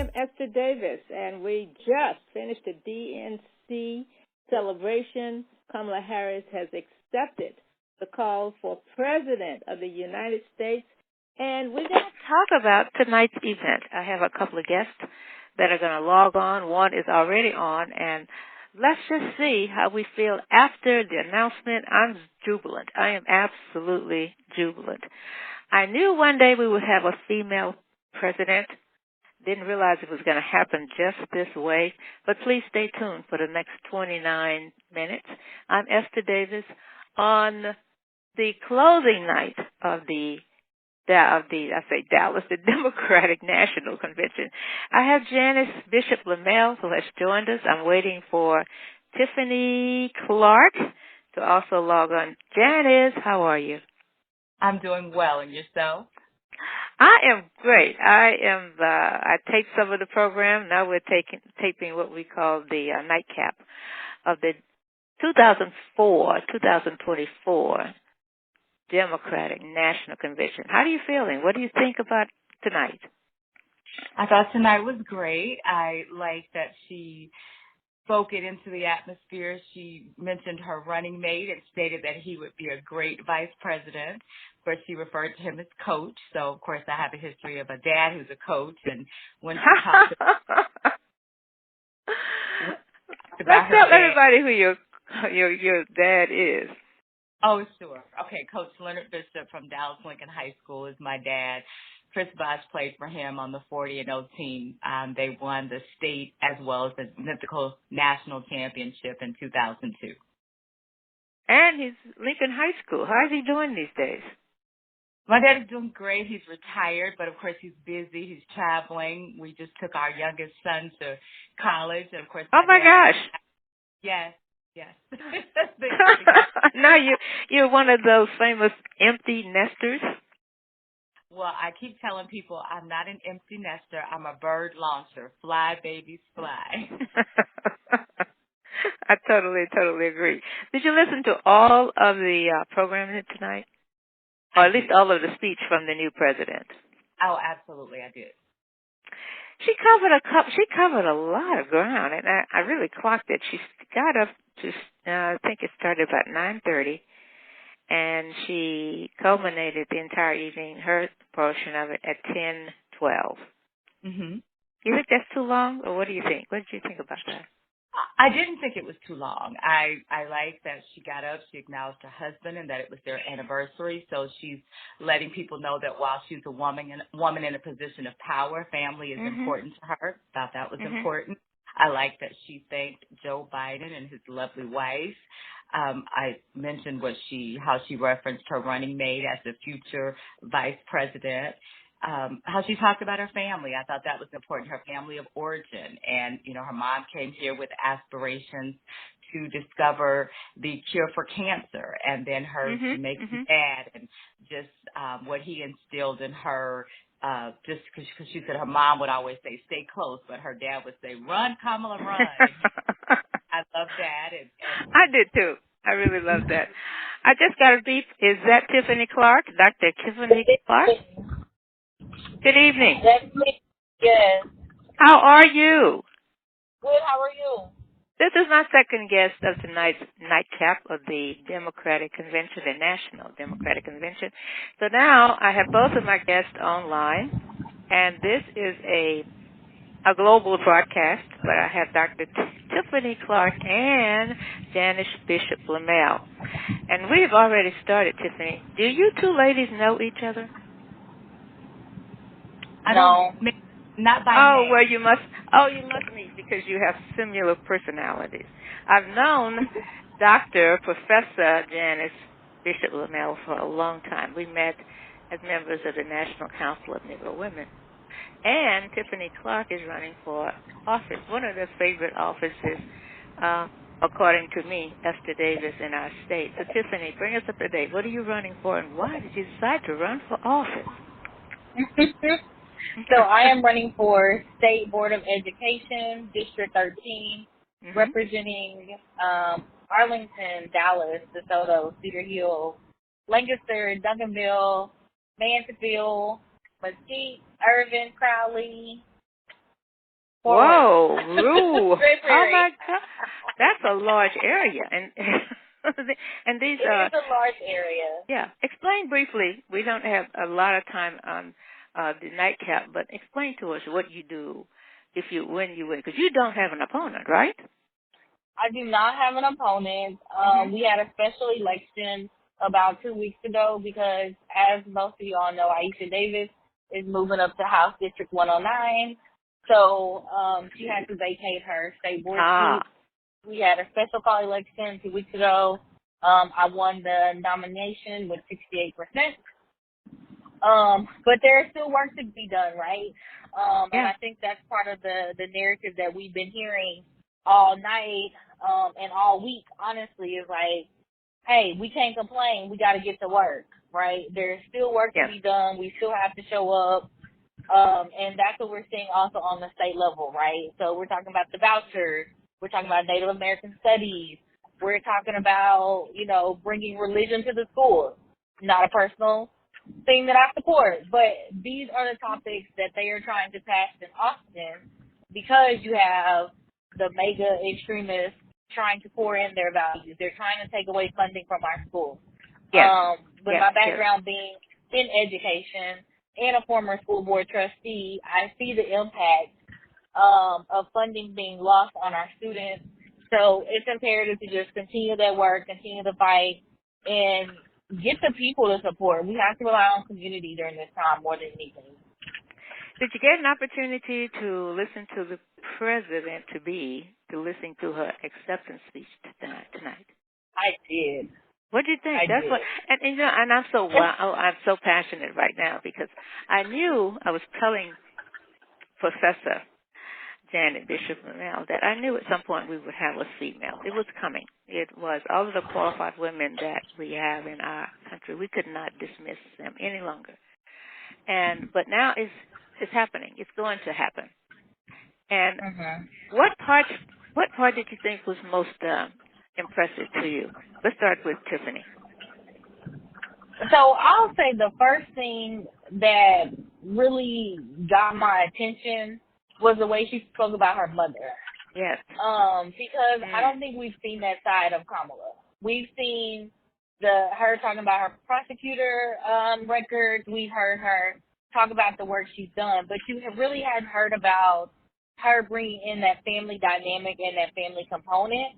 am Esther Davis, and we just finished the DNC celebration. Kamala Harris has accepted the call for President of the United States, and we're going to talk about tonight's event. I have a couple of guests that are going to log on. One is already on, and let's just see how we feel after the announcement. I'm jubilant. I am absolutely jubilant. I knew one day we would have a female president. Didn't realize it was going to happen just this way, but please stay tuned for the next 29 minutes. I'm Esther Davis on the closing night of the Dallas, the Democratic National Convention. I have Janice Bishop LeMelle, who has joined us. I'm waiting for Tiffany Clark to also log on. Janice, how are you? I'm doing well, and yourself? I am great. I taped some of the program. Now we're taping what we call the nightcap of the 2024 Democratic National Convention. How are you feeling? What do you think about tonight? I thought tonight was great. I like that she spoke it into the atmosphere. She mentioned her running mate and stated that he would be a great vice president. Of course, she referred to him as coach. So, of course, I have a history of a dad who's a coach. And when she talked about tell everybody who your dad is. Oh, sure. Okay, Coach Leonard Bishop from Dallas Lincoln High School is my dad. Chris Bosh played for him on the 40-0 team. They won the state as well as the mythical national championship in 2002. And he's Lincoln High School. How is he doing these days? My dad is doing great. He's retired, but of course he's busy. He's traveling. We just took our youngest son to college, and of course. Oh my gosh! Yes. Now you're one of those famous empty nesters. Well, I keep telling people I'm not an empty nester. I'm a bird launcher. Fly, babies, fly. I totally agree. Did you listen to all of the programming tonight? Or at least all of the speech from the new president? Oh, absolutely, I did. She covered a lot of ground, and I really clocked it. She got up to, I think it started about 9:30, and she culminated the entire evening, her portion of it, at 10:12. Mm-hmm. You think that's too long, or what do you think? What did you think about that? I didn't think it was too long. I like that she got up, she acknowledged her husband, and that it was their anniversary. So she's letting people know that while she's a woman in a position of power, family is important to her. Thought that was important. I like that she thanked Joe Biden and his lovely wife. I mentioned how she referenced her running mate as the future vice president. How she talked about her family. I thought that was important, her family of origin. And, her mom came here with aspirations to discover the cure for cancer, and then her making dad, and just what he instilled in her, just because she said her mom would always say, stay close, but her dad would say, run, Kamala, run. I love that. And I did, too. I really love that. I just got a beep. Is that Tiffany Clark, Dr. Tiffany Clark? Good evening. That's me. Yes. How are you? Good. How are you? This is my second guest of tonight's nightcap of the Democratic Convention, the National Democratic Convention. So now I have both of my guests online, and this is a global broadcast, but I have Dr. Tiffany Clark and Janice Bishop LeMelle. And we have already started, Tiffany. Do you two ladies know each other? I don't. Not by name. Well, you must meet because you have similar personalities. I've known Professor Janice Bishop LeMelle for a long time. We met as members of the National Council of Negro Women. And Tiffany Clark is running for office, one of their favorite offices, according to me, Ester Davis in our state. So, Tiffany, bring us up to date. What are you running for, and why did you decide to run for office? So I am running for State Board of Education, District 13, representing Arlington, Dallas, DeSoto, Cedar Hill, Lancaster, Duncanville, Mansfield, Mesquite, Irvin, Crowley, Whoa, Rue. Great Oh, Prairie. my God. That's a large area. And and these It is a large area. yeah. Explain briefly. We don't have a lot of time on the nightcap, but explain to us what you do when you win, because you don't have an opponent, right? I do not have an opponent. We had a special election about 2 weeks ago because, as most of you all know, Aisha Davis is moving up to House District 109. So she had to vacate her state board seat. We had a special call election 2 weeks ago. I won the nomination with 68%. But there's still work to be done, right? And I think that's part of the narrative that we've been hearing all night and all week, honestly, is like, hey, we can't complain. We got to get to work, right? There's still work to be done. We still have to show up. And that's what we're seeing also on the state level, right? So we're talking about the vouchers. We're talking about Native American studies. We're talking about, bringing religion to the schools. Not a personal thing that I support, but these are the topics that they are trying to pass in Austin because you have the mega extremists trying to pour in their values. They're trying to take away funding from our schools. With my background being in education and a former school board trustee, I see the impact of funding being lost on our students. So it's imperative to just continue that work, continue to fight, and get the people to support. We have to rely on community during this time more than anything. Did you get an opportunity to listen to the president-to-be, to listen to her acceptance speech tonight? I did. What do you think? And I'm so passionate right now because I was telling Professor Janet Bishop LeMelle that I knew at some point we would have a female. It was coming. It was all of the qualified women that we have in our country. We could not dismiss them any longer. But now it's happening. It's going to happen. And what part did you think was most impressive to you? Let's start with Tiffany. So I'll say the first thing that really got my attention was the way she spoke about her mother. Yes. Because I don't think we've seen that side of Kamala. We've seen her talking about her prosecutor records. We've heard her talk about the work she's done, but you really hadn't heard about her bringing in that family dynamic and that family component.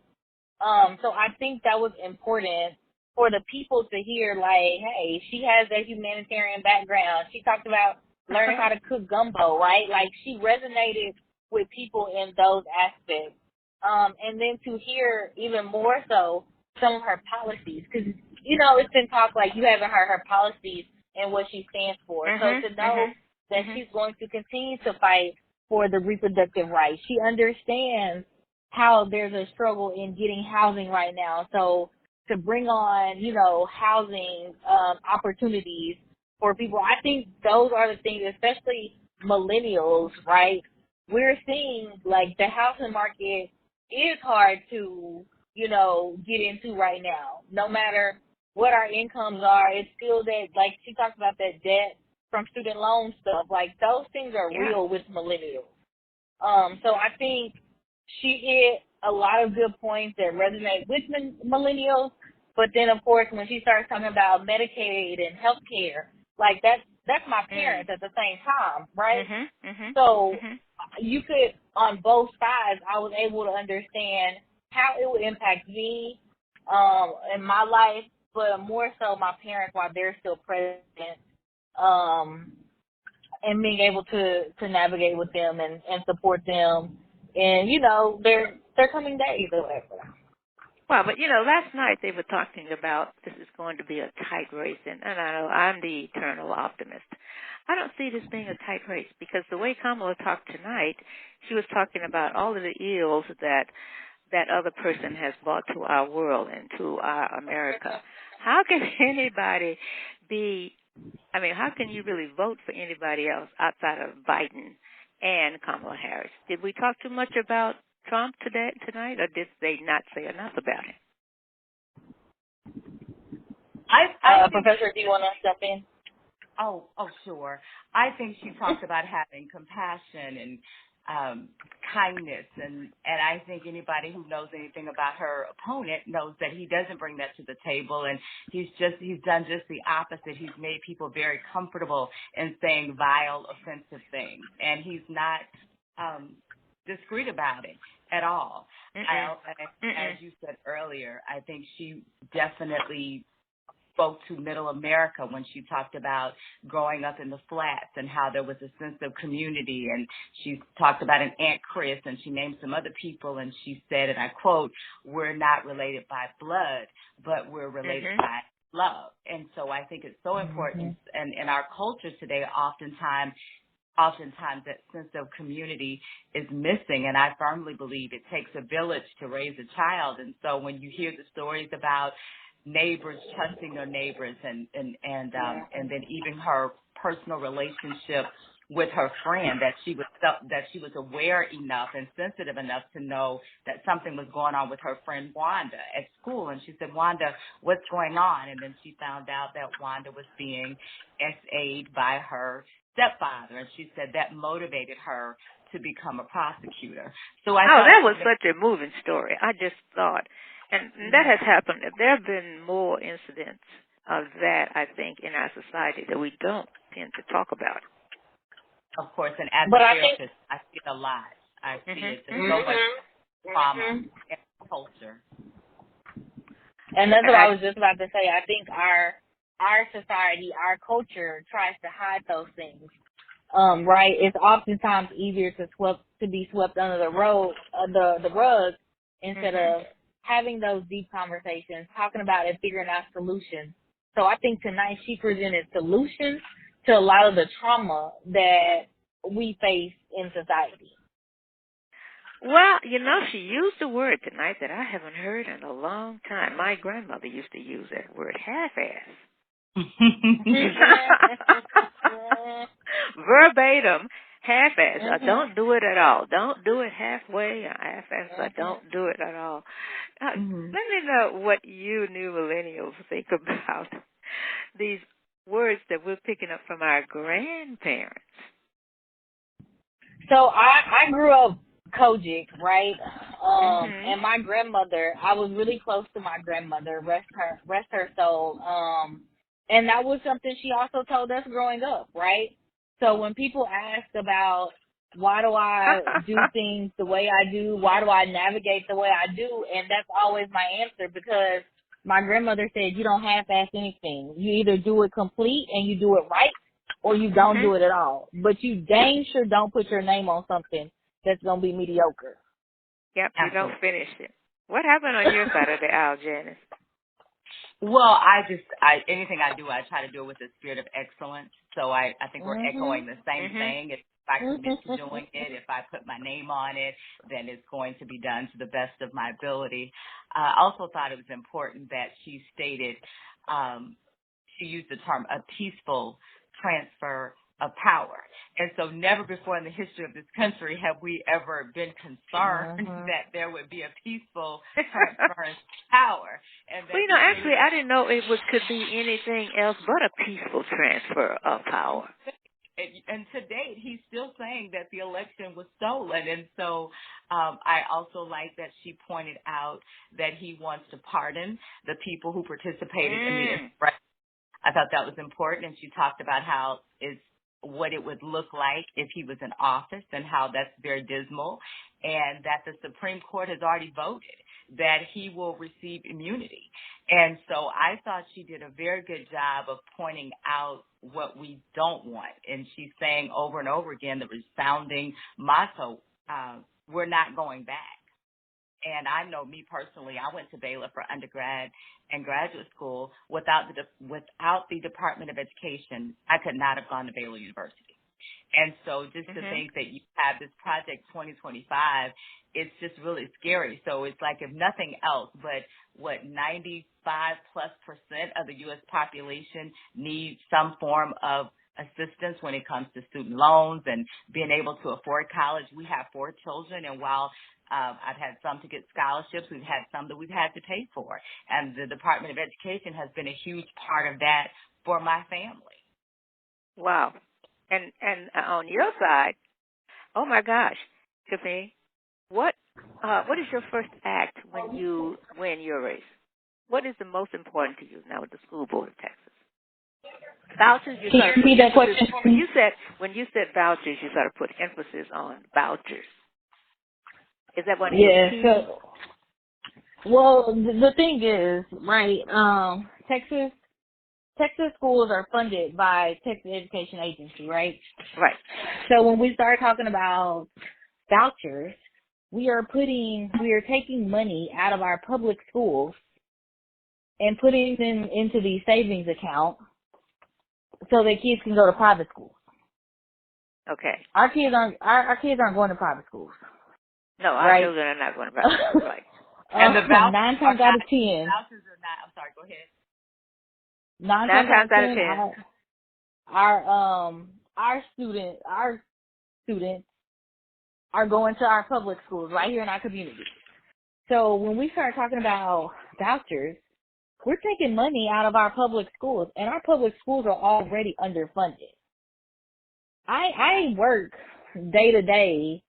So I think that was important for the people to hear, like, hey, she has that humanitarian background. She talked about learning how to cook gumbo, right? Like, she resonated with people in those aspects. And then to hear even more so some of her policies, because, it's been talked like you haven't heard her policies and what she stands for. So to know that she's going to continue to fight for the reproductive rights. She understands how there's a struggle in getting housing right now. So to bring on, housing opportunities for people, I think those are the things, especially millennials, right? We're seeing, like, the housing market is hard to, get into right now. No matter what our incomes are, it's still that, like, she talks about that debt from student loan stuff. Like, those things are real with millennials. So I think she hit a lot of good points that resonate with millennials. But then, of course, when she starts talking about Medicaid and health care, like, that's my parents at the same time, right? So you could, on both sides, I was able to understand how it would impact me in my life, but more so my parents while they're still present, and being able to navigate with them and support them in, their coming days or whatever. Well, but, last night they were talking about this is going to be a tight race, and I know I'm the eternal optimist. I don't see this being a tight race because the way Kamala talked tonight, she was talking about all of the ills that other person has brought to our world and to our America. How can anybody how can you really vote for anybody else outside of Biden and Kamala Harris? Did we talk too much about Trump tonight, or did they not say enough about him? Professor, do you want to step in? Oh, sure. I think she talked about having compassion kindness, and I think anybody who knows anything about her opponent knows that he doesn't bring that to the table, and he's done just the opposite. He's made people very comfortable in saying vile, offensive things, and he's not discreet about it at all. As you said earlier, I think she definitely spoke to middle America when she talked about growing up in the flats and how there was a sense of community. And she talked about an Aunt Chris, and she named some other people, and she said, and I quote, "We're not related by blood, but we're related by love." And so I think it's so important. And in our culture today, oftentimes that sense of community is missing. And I firmly believe it takes a village to raise a child. And so when you hear the stories about neighbors trusting their neighbors, and then even her personal relationship with her friend, that she was aware enough and sensitive enough to know that something was going on with her friend Wanda at school. And she said, "Wanda, what's going on?" And then she found out that Wanda was being SA'd by her stepfather, and she said that motivated her to become a prosecutor. So that was such a moving story. I just thought, and that has happened. There have been more incidents of that, I think, in our society that we don't tend to talk about. Of course, and as a therapist, I see it a lot. I see it so much trauma in culture. And that's what I was just about to say. I think our society, our culture tries to hide those things. Right? It's oftentimes easier to be swept under the rug instead of having those deep conversations, talking about it, figuring out solutions. So I think tonight she presented solutions to a lot of the trauma that we face in society. Well, she used a word tonight that I haven't heard in a long time. My grandmother used to use that word, half-ass. Verbatim, half-ass. Don't do it at all. Don't do it halfway. Half-ass. Don't do it at all. Let me know what you new millennials think about these words that we're picking up from our grandparents. So I grew up Kojic, right? And my grandmother, I was really close to my grandmother, rest her soul. And that was something she also told us growing up, right? So when people ask about why do I do things the way I do, why do I navigate the way I do, and that's always my answer, because my grandmother said you don't half-ass anything. You either do it complete and you do it right, or you don't do it at all. But you dang sure don't put your name on something that's going to be mediocre. Yep, you don't finish it. What happened on your side of the aisle, Janice? Well, anything I do, I try to do it with a spirit of excellence. So I think we're echoing the same thing. If I commit to doing it, if I put my name on it, then it's going to be done to the best of my ability. I also thought it was important that she stated, she used the term a peaceful transfer of power. And so never before in the history of this country have we ever been concerned that there would be a peaceful transference of power. And well, actually, I didn't know it could be anything else but a peaceful transfer of power. And to date, he's still saying that the election was stolen. And so I also like that she pointed out that he wants to pardon the people who participated in the insurrection. I thought that was important. And she talked about what it would look like if he was in office and how that's very dismal, and that the Supreme Court has already voted that he will receive immunity. And so I thought she did a very good job of pointing out what we don't want. And she's saying over and over again the resounding motto, we're not going back. And I know me personally, I went to Baylor for undergrad and graduate school. Without the Department of Education, I could not have gone to Baylor University. And so just to think that you have this Project 2025, it's just really scary. So it's like, if nothing else, but 95+% of the U.S. population needs some form of assistance when it comes to student loans and being able to afford college. We have 4 children, and while I've had some to get scholarships, we've had some that we've had to pay for. And the Department of Education has been a huge part of that for my family. Wow. And on your side, oh my gosh, Tiffany, what is your first act when you win your race? What is the most important to you now with the school board of Texas? Vouchers. You Can you repeat that question? When you said vouchers, you sort of put emphasis on vouchers. Is that what? Yeah. So, well, the thing is, right? Texas schools are funded by Texas Education Agency, right? Right. So when we start talking about vouchers, we are taking money out of our public schools and putting them into the savings account so that kids can go to private schools. Okay. Our kids aren't going to private schools. No, our right? children are not going to private schools, right? And the vouchers 9 times out of 10. Vouchers are not. I'm sorry. Go ahead. 9 times out of 10. Our students are going to our public schools right here in our community. So when we start talking about vouchers, we're taking money out of our public schools, and our public schools are already underfunded. I work day to day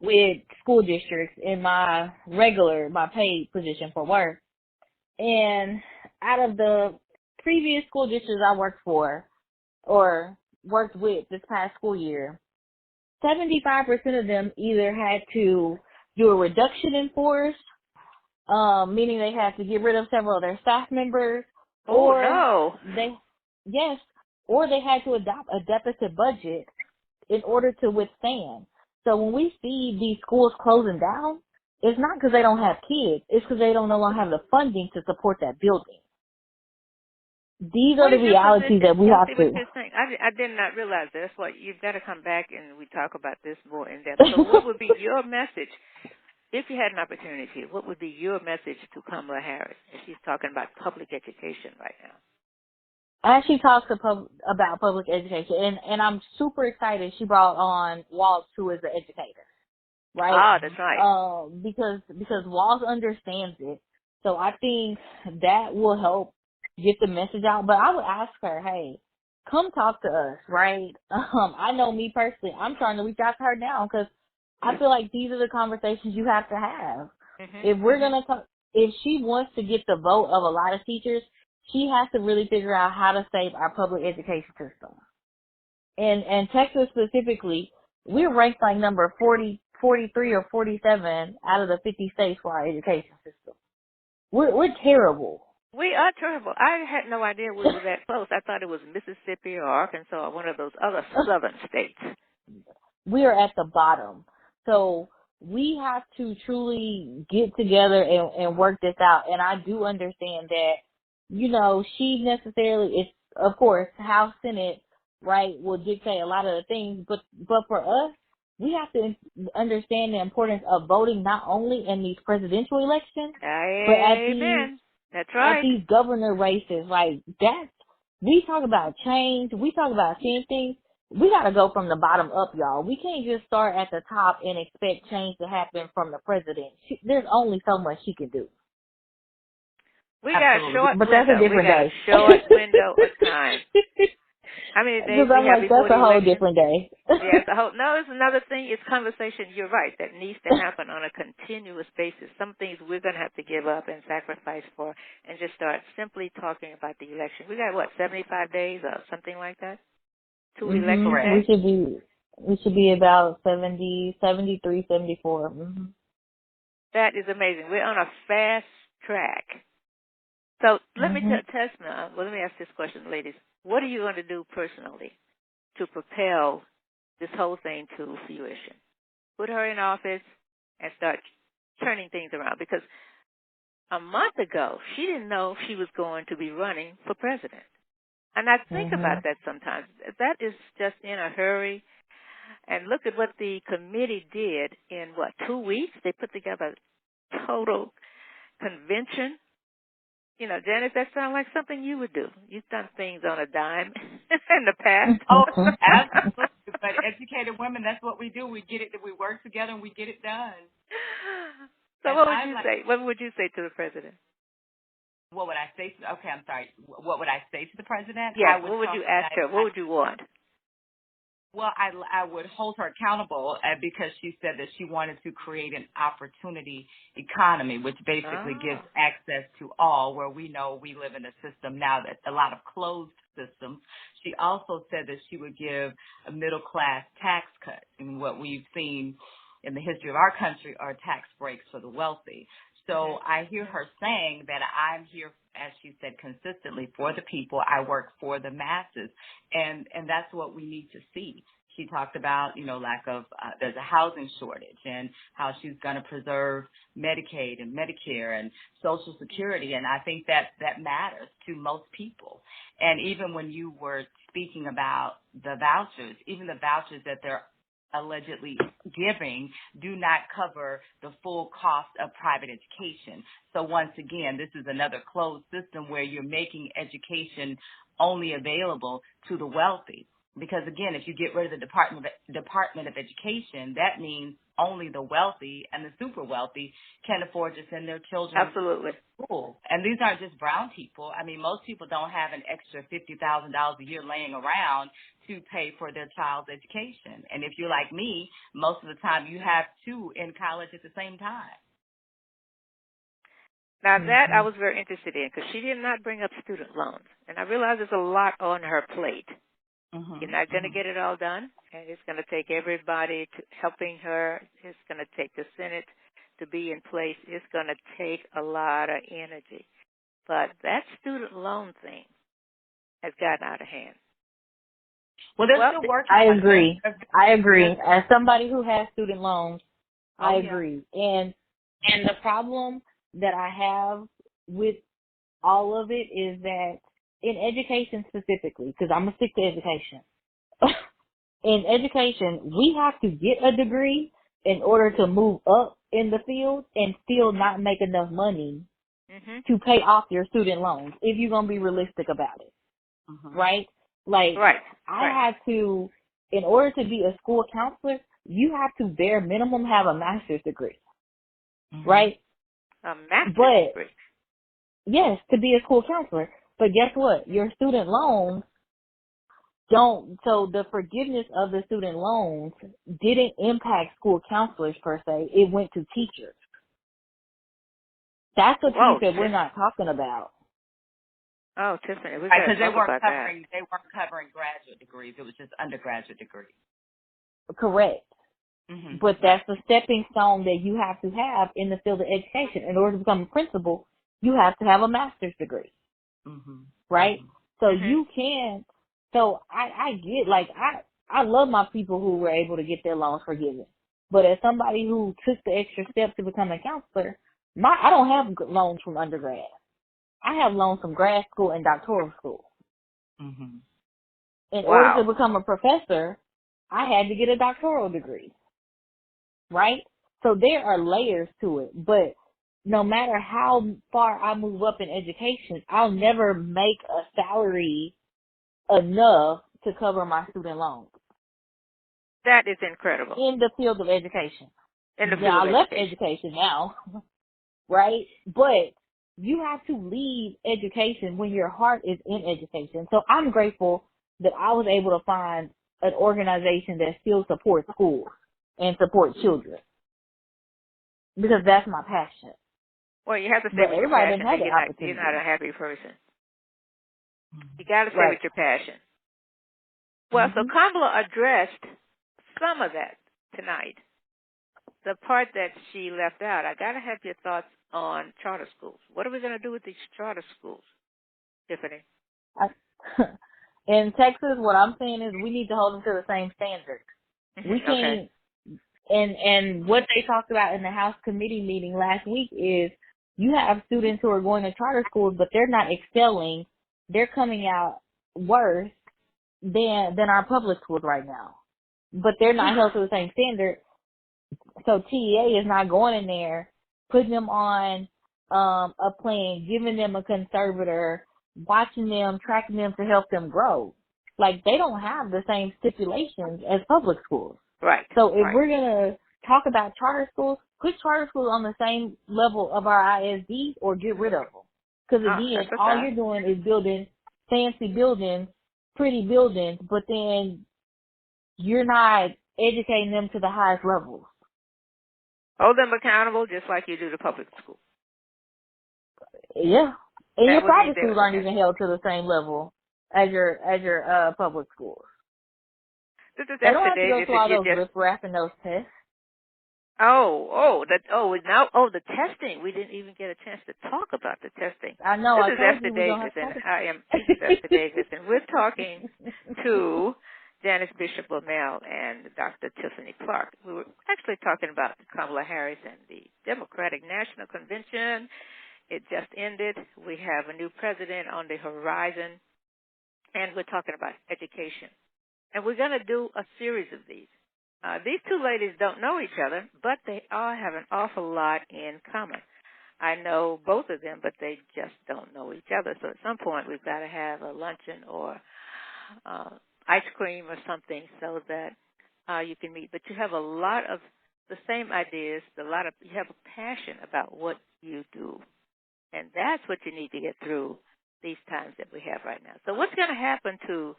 with school districts in my paid position for work. And out of the previous school districts I worked for or worked with this past school year, 75% of them either had to do a reduction in force, meaning they had to get rid of several of their staff members, or they had to adopt a deficit budget in order to withstand. So when we see these schools closing down, it's not because they don't have kids. It's because they don't no longer have the funding to support that building. These are the realities that we have to. I did not realize that. That's why you've got to come back and we talk about this more in depth. So what would be your message, if you had an opportunity, what would be your message to Kamala Harris if she's talking about public education right now? As she talks about public education, and I'm super excited she brought on Waltz, who is an educator, right? Ah, that's right. Because Waltz understands it. So I think that will help get the message out. But I would ask her, hey, come talk to us, right? I know me personally, I'm trying to reach out to her now because I feel like these are the conversations you have to have. Mm-hmm. If we're going to talk, if she wants to get the vote of a lot of teachers, she has to really figure out how to save our public education system. And Texas specifically, we're ranked like number 43 or 47 out of the 50 states for our education system. We're terrible. We are terrible. I had no idea we were that close. I thought it was Mississippi or Arkansas or one of those other southern states. We are at the bottom. So we have to truly get together and work this out. And I do understand that, you know, she necessarily is, of course, House, Senate, right, will dictate a lot of the things. But for us, we have to understand the importance of voting not only in these presidential elections, but at these governor races. Like, we talk about change, we talk about seeing things. We got to go from the bottom up, y'all. We can't just start at the top and expect change to happen from the president. There's only so much she can do. We got a short but that's window. A different day. Short window of time. How many days we have before that's a whole election? Different day. Yes, it's another thing. It's conversation. You're right. That needs to happen on a continuous basis. Some things we're going to have to give up and sacrifice for, and just start simply talking about the election. We got 75 days or something like that to election day. We should be about 70, 73, 74. Mm-hmm. That is amazing. We're on a fast track. So let me test now. Well, let me ask this question, ladies. What are you going to do personally to propel this whole thing to fruition? Put her in office and start turning things around. Because a month ago, she didn't know if she was going to be running for president. And I think about that sometimes. That is just in a hurry. And look at what the committee did in, 2 weeks? They put together a total convention. You know, Janice, that sounds like something you would do. You've done things on a dime in the past. Oh, absolutely. But educated women, that's what we do. We get it, we work together, and we get it done. So what would you say? What would you say to the president? What would I say? Okay, I'm sorry. What would I say to the president? Yeah, what would you ask her? What would you want? Well, I would hold her accountable because she said that she wanted to create an opportunity economy, which basically gives access to all, where we know we live in a system now that's a lot of closed systems. She also said that she would give a middle-class tax cut. And what we've seen in the history of our country are tax breaks for the wealthy. So I hear her saying that I'm here, as she said, consistently for the people. I work for the masses. And that's what we need to see. She talked about, lack of, there's a housing shortage and how she's going to preserve Medicaid and Medicare and Social Security. And I think that matters to most people. And even when you were speaking about the vouchers, even the vouchers that they're allegedly giving do not cover the full cost of private education. So once again, this is another closed system where you're making education only available to the wealthy. Because again, if you get rid of the Department of Education, that means only the wealthy and the super wealthy can afford to send their children Absolutely. to school. And these aren't just brown people. I mean, most people don't have an extra $50,000 a year laying around to pay for their child's education. And if you're like me, most of the time you have two in college at the same time. Now that I was very interested in, because she did not bring up student loans. And I realize there's a lot on her plate. You're not going to get it all done, and it's going to take everybody helping her. It's going to take the Senate to be in place. It's going to take a lot of energy. But that student loan thing has gotten out of hand. Well, they're still working. I agree. As somebody who has student loans, I agree. And the problem that I have with all of it is that in education specifically, because I'm going to stick to education. In education, we have to get a degree in order to move up in the field and still not make enough money to pay off your student loans if you're going to be realistic about it. Right? Like, I had to, in order to be a school counselor, you have to bare minimum have a master's degree. Right? A master's degree? Yes, to be a school counselor. But guess what? Your student loans so the forgiveness of the student loans didn't impact school counselors per se. It went to teachers. That's the piece that we're not talking about. Oh, Tiffany, we because they weren't covering graduate degrees. It was just undergraduate degrees. Correct. But that's the stepping stone that you have to have in the field of education. In order to become a principal, you have to have a master's degree. Right? So you can, so I get, like, I love my people who were able to get their loans forgiven. But as somebody who took the extra step to become a counselor, I don't have loans from undergrad. I have loans from grad school and doctoral school. In order to become a professor, I had to get a doctoral degree. Right? So there are layers to it. But no matter how far I move up in education, I'll never make a salary enough to cover my student loans. That is incredible. In the field of education. I left education now, right? But you have to leave education when your heart is in education. So I'm grateful that I was able to find an organization that still supports schools and supports children. Because that's my passion. Well, you have to say with your passion that you're not a happy person. You got to say with your passion. Well, so Kamala addressed some of that tonight. The part that she left out, I got to have your thoughts on charter schools. What are we going to do with these charter schools, Tiffany? In Texas, what I'm saying is we need to hold them to the same standard. We can't, and what they talked about in the House committee meeting last week is you have students who are going to charter schools, but they're not excelling. They're coming out worse than our public schools right now. But they're not held to the same standard. So TEA is not going in there, putting them on a plan, giving them a conservator, watching them, tracking them to help them grow. Like, they don't have the same stipulations as public schools. Right. So if we're going to talk about charter schools, put charter schools on the same level of our ISDs or get rid of them. Because, again, all you're doing is building fancy buildings, pretty buildings, but then you're not educating them to the highest levels. Hold them accountable just like you do the public school. Yeah. And your That would mean private schools aren't even held to the same level as your public schools. This is They don't have to Davis, go through all those riff-raff and those tests. The testing. We didn't even get a chance to talk about the testing. I know. This is Ester Davis, and I am Ester Davis, and we're talking to Janice Bishop LeMelle and Dr. Tiffany Clark. We were actually talking about Kamala Harris and the Democratic National Convention. It just ended. We have a new president on the horizon, and we're talking about education. And we're going to do a series of these. These two ladies don't know each other, but they all have an awful lot in common. I know both of them, but they just don't know each other. So at some point, we've got to have a luncheon or ice cream or something so that you can meet. But you have a lot of the same ideas. You have a passion about what you do, and that's what you need to get through these times that we have right now. So what's going to happen to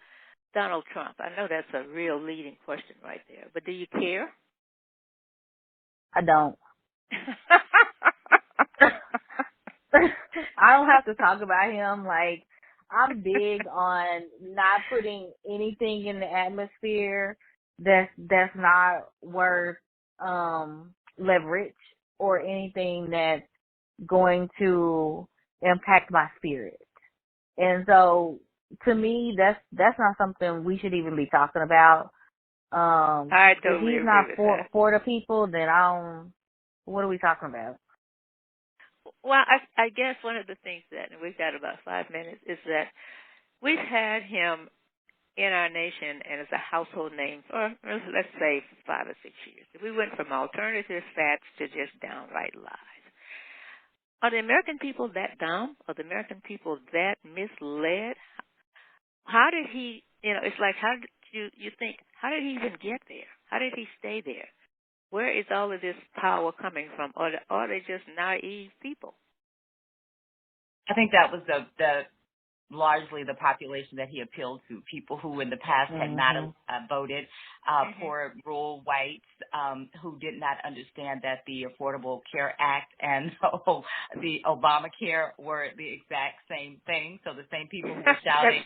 Donald Trump? I know that's a real leading question right there, but do you care? I don't. I don't have to talk about him. Like, I'm big on not putting anything in the atmosphere that's not worth leverage or anything that's going to impact my spirit. And so, to me, that's not something we should even be talking about. I totally if he's not agree with for the people, then what are we talking about? Well, I guess one of the things that, and we've got about 5 minutes, is that we've had him in our nation and as a household name for, let's say, 5 or 6 years. If we went from alternative facts to just downright lies. Are the American people that dumb? Are the American people that misled? How did he, it's like, how did you think, how did he even get there? How did he stay there? Where is all of this power coming from? Or are they just naive people? I think that was the largely the population that he appealed to, people who in the past had not voted, poor rural whites who did not understand that the Affordable Care Act and the Obamacare were the exact same thing. So the same people who were shouting,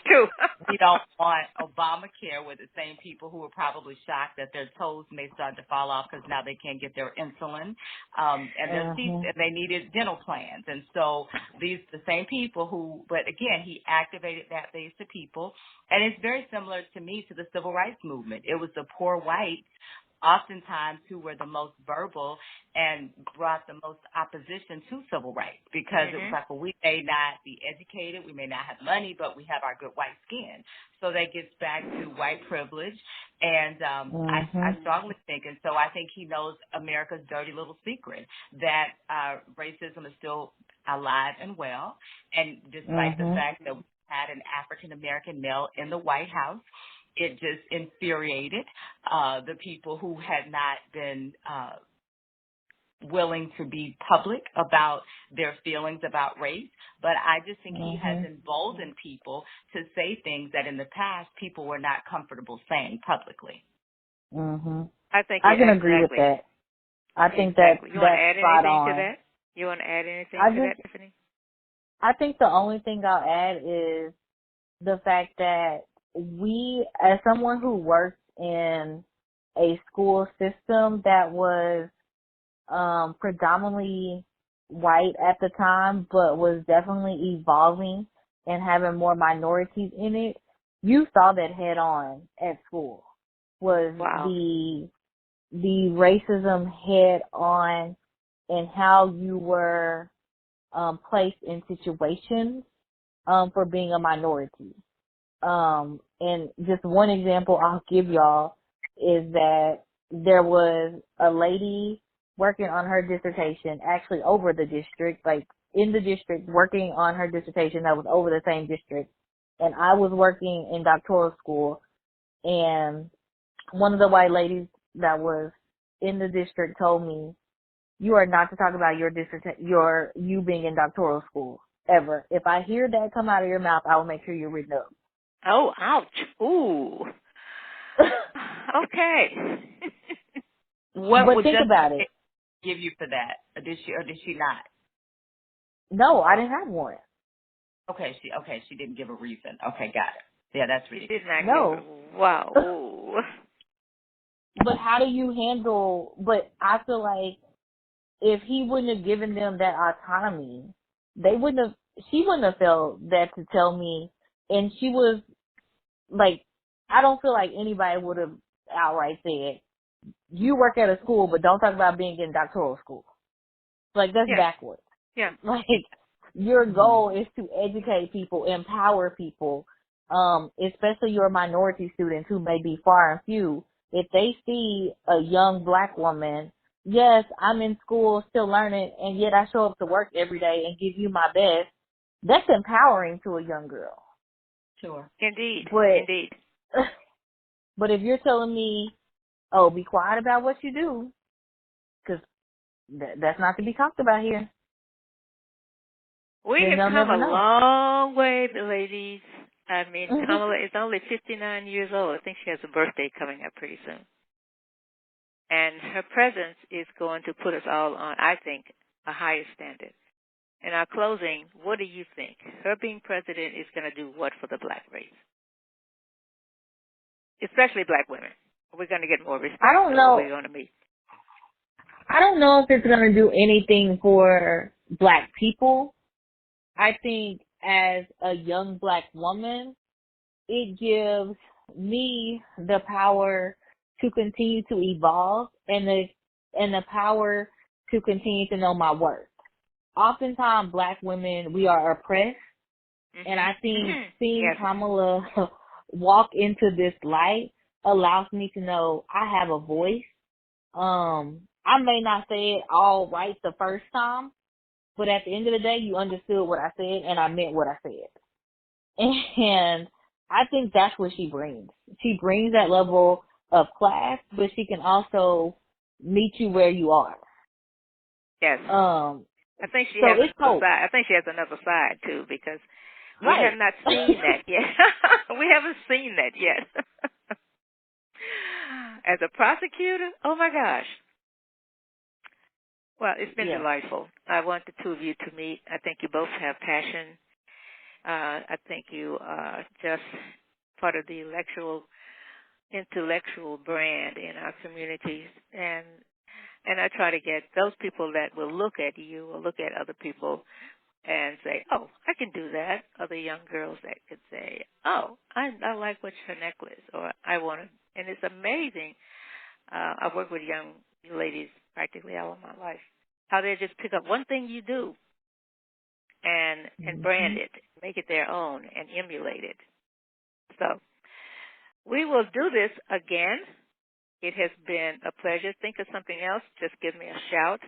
we don't want Obamacare, were the same people who were probably shocked that their toes may start to fall off because now they can't get their insulin and their teeth, and they needed dental plans. And so the same people who, but again, he activated that base of people. And it's very similar to me to the civil rights movement. It was the poor whites, oftentimes, who were the most verbal and brought the most opposition to civil rights because it was like, well, we may not be educated, we may not have money, but we have our good white skin. So that gets back to white privilege. And I strongly think, and so I think he knows America's dirty little secret, that racism is still alive and well. And despite the fact that we had an African-American male in the White House, it just infuriated the people who had not been willing to be public about their feelings about race. But I just think he has emboldened people to say things that in the past people were not comfortable saying publicly. I think I can agree with that. I think that's you want to add spot anything on. to that? You want to add anything to that, Tiffany? I think the only thing I'll add is the fact that we, as someone who works in a school system that was predominantly white at the time, but was definitely evolving and having more minorities in it, you saw that head on at school. Was the racism head on and how you were placed in situations for being a minority. And just one example I'll give y'all is that there was a lady working on her dissertation, actually over the district, like in the district, working on her dissertation that was over the same district. And I was working in doctoral school, and one of the white ladies that was in the district told me, you are not to talk about you being in doctoral school ever. If I hear that come out of your mouth, I will make sure you're written up. Oh, ouch. Ooh. Okay. What But would think about it. give you for that? Or did she not? No, I didn't have one. Okay, she didn't give a reason. Okay, got it. Yeah, that's ridiculous. Did not No. give a, wow. But how do you handle, but I feel like if he wouldn't have given them that autonomy, she wouldn't have felt that to tell me. And she was like, I don't feel like anybody would have outright said, you work at a school, but don't talk about being in doctoral school. Like, that's backwards. Yeah. Like, your goal is to educate people, empower people, especially your minority students who may be far and few. If they see a young black woman, yes, I'm in school still learning, and yet I show up to work every day and give you my best, that's empowering to a young girl. Sure. Indeed. But if you're telling me, oh, be quiet about what you do, because that's not to be talked about here. We have come a long way, ladies. I mean, Kamala is only 59 years old. I think she has a birthday coming up pretty soon. And her presence is going to put us all on, I think, a higher standard. In our closing, what do you think? Her being president is going to do what for the black race? Especially black women. We're going to get more respect. I don't know. We're going to meet. I don't know if it's going to do anything for black people. I think as a young black woman, it gives me the power to continue to evolve and the power to continue to know my worth. Oftentimes, black women, we are oppressed, and I think seeing Kamala walk into this light allows me to know I have a voice. I may not say it all right the first time, but at the end of the day, you understood what I said, and I meant what I said. And I think that's what she brings. She brings that level of class, but she can also meet you where you are. Yes. I think she has another side. I think she has another side too, because we have not seen that yet. We haven't seen that yet. As a prosecutor, oh my gosh. Well, it's been delightful. I want the two of you to meet. I think you both have passion. I think you are just part of the intellectual brand in our communities, and I try to get those people that will look at you or look at other people and say, oh, I can do that. Other young girls that could say, oh, I like what's her necklace, or I want to. And it's amazing. I've worked with young ladies practically all of my life, how they just pick up one thing you do and brand it, make it their own, and emulate it. So we will do this again. It has been a pleasure. Think of something else, just give me a shout.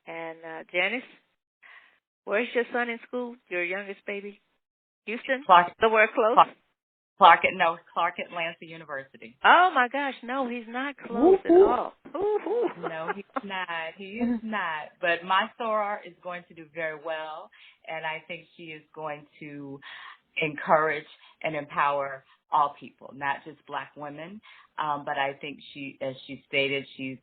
And Janice, where's your son in school, your youngest baby? Houston? Somewhere close? Clark at Lansing University. Oh, my gosh, no, he's not close at all. No, he's not. He is not. But my soror is going to do very well, and I think she is going to encourage and empower all people, not just black women. But I think she, as she stated, she's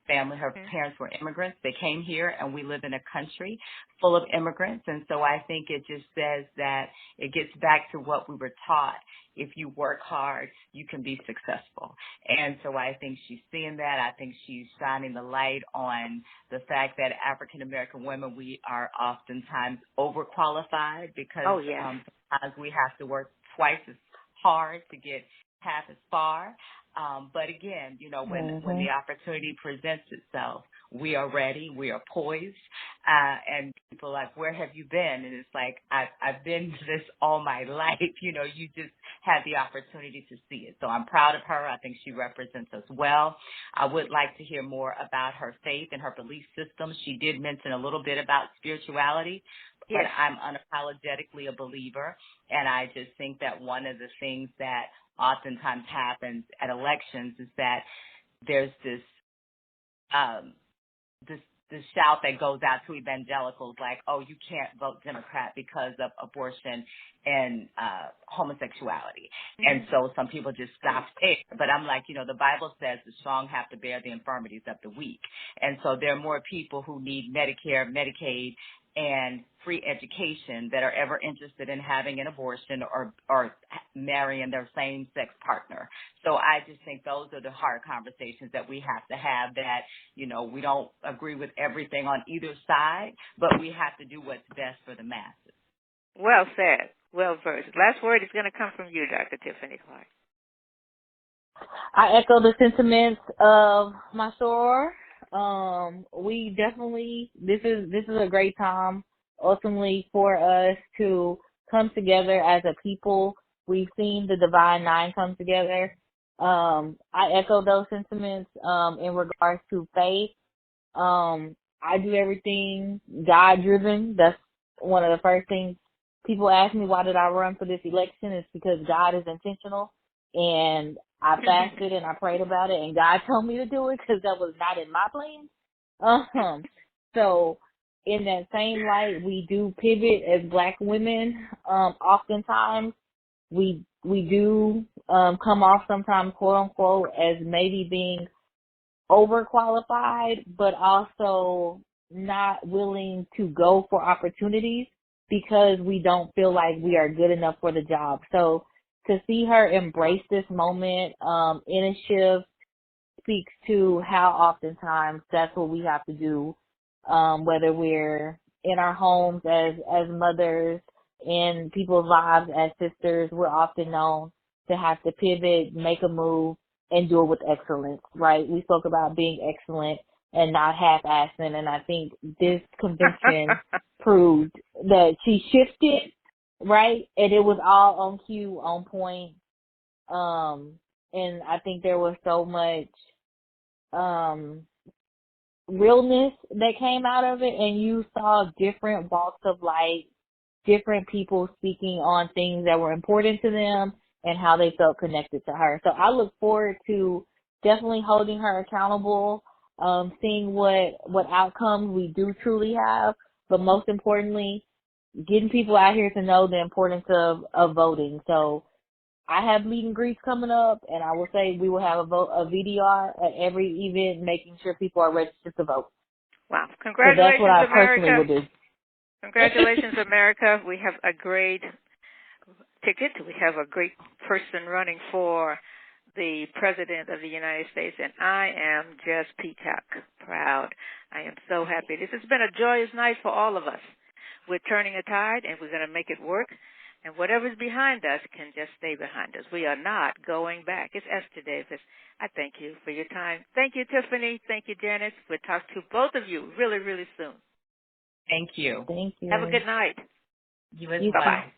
family. Her parents were immigrants. They came here, and we live in a country full of immigrants. And so I think it just says that it gets back to what we were taught. If you work hard, you can be successful. And so I think she's seeing that. I think she's shining the light on the fact that African-American women, we are oftentimes overqualified because sometimes we have to work twice as hard to get half as far. But again, you know, when the opportunity presents itself, we are ready, we are poised, and people are like, where have you been? And it's like, I've been this all my life. You know, you just had the opportunity to see it. So I'm proud of her. I think she represents us well. I would like to hear more about her faith and her belief system. She did mention a little bit about spirituality, but I'm unapologetically a believer. And I just think that one of the things that oftentimes happens at elections is that there's this shout that goes out to evangelicals like, oh, you can't vote Democrat because of abortion and homosexuality. And so some people just stop there. But I'm like, the Bible says the strong have to bear the infirmities of the weak. And so there are more people who need Medicare, Medicaid, and free education that are ever interested in having an abortion or marrying their same-sex partner. So I just think those are the hard conversations that we have to have, that, we don't agree with everything on either side, but we have to do what's best for the masses. Well said. Well versed. Last word is going to come from you, Dr. Tiffany Clark. I echo the sentiments of my soror. We definitely, this is a great time ultimately for us to come together as a people. We've seen the Divine Nine come together. I echo those sentiments in regards to faith. I do everything God driven. That's one of the first things people ask me, why did I run for this election? It's because God is intentional, and I fasted and I prayed about it, and God told me to do it because that was not in my plans. So in that same light, we do pivot as Black women. Oftentimes we do come off sometimes, quote unquote, as maybe being overqualified, but also not willing to go for opportunities because we don't feel like we are good enough for the job. So to see her embrace this moment in a shift speaks to how oftentimes that's what we have to do, whether we're in our homes as mothers, in people's lives as sisters. We're often known to have to pivot, make a move, and do it with excellence, right? We spoke about being excellent and not half-assing, and I think this convention proved that she shifted, right? And it was all on cue, on point. And I think there was so much realness that came out of it, and you saw different walks of life, different people speaking on things that were important to them and how they felt connected to her. So I look forward to definitely holding her accountable, seeing what outcomes we do truly have, but most importantly, getting people out here to know the importance of voting. So I have meet and greets coming up, and I will say we will have a VDR at every event, making sure people are registered to vote. Wow. Congratulations, so that's what I America. personally would do. Congratulations, America. We have a great ticket. We have a great person running for the President of the United States, and I am just peacock proud. I am so happy. This has been a joyous night for all of us. We're turning a tide, and we're going to make it work. And whatever's behind us can just stay behind us. We are not going back. It's Ester Davis. I thank you for your time. Thank you, Tiffany. Thank you, Janice. We'll talk to both of you really, really soon. Thank you. Thank you. Have a good night. You as well. Bye-bye.